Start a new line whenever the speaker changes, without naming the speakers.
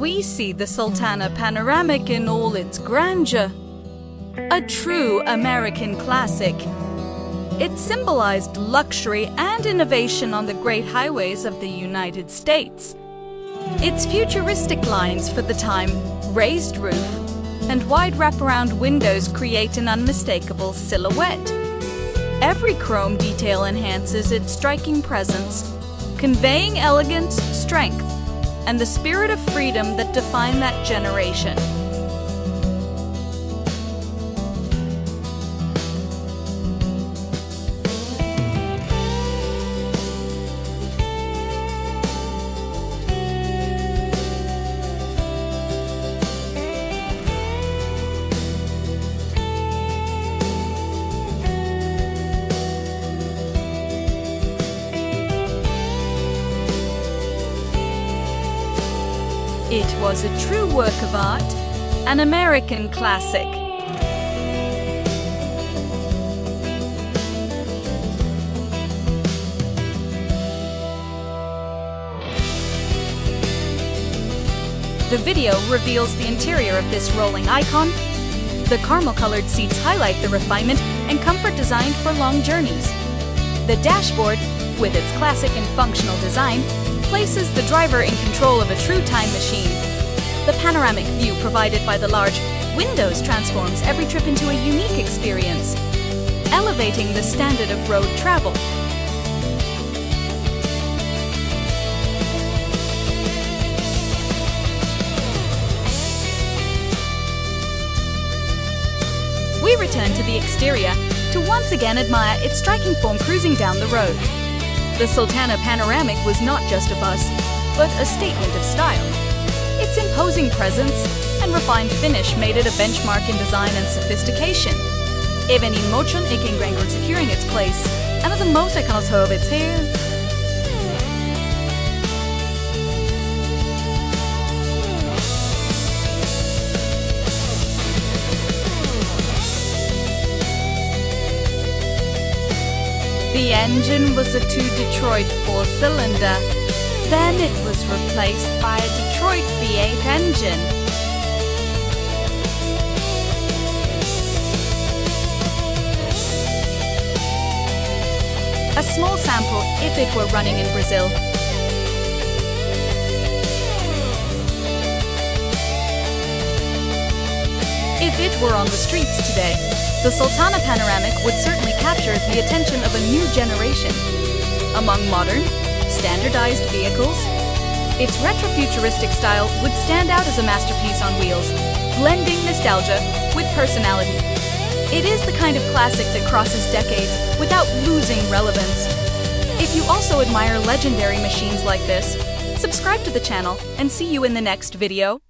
we see the Sultana Panoramic in all its grandeur. A true American classic. It symbolized luxury and innovation on the great highways of the United States. Its futuristic lines for the time, raised roof, and wide wraparound windows create an unmistakable silhouette. Every chrome detail enhances its striking presence, conveying elegance, strength, and the spirit of freedom that defined that generation. It was a true work of art, an American classic. The video reveals the interior of this rolling icon. The caramel-colored seats highlight the refinement and comfort designed for long journeys. The dashboard, with its classic and functional design, places the driver in control of a true time machine. The panoramic view provided by the large windows transforms every trip into a unique experience, elevating the standard of road travel. We return to the exterior to once again admire its striking form cruising down the road. The Sultana Panoramic was not just a bus, but a statement of style. Its imposing presence and refined finish made it a benchmark in design and sophistication. Even in motion, icking grandeur securing its place, and the música kan höra its hair. The engine was a Detroit 4-cylinder. Then it was replaced by a Detroit V8 engine. A small sample if it were running in Brazil. If it were on the streets today, the Sultana Panoramic would certainly capture the attention of a new generation. Among modern, standardized vehicles, its retro-futuristic style would stand out as a masterpiece on wheels, blending nostalgia with personality. It is the kind of classic that crosses decades without losing relevance. If you also admire legendary machines like this, subscribe to the channel and see you in the next video.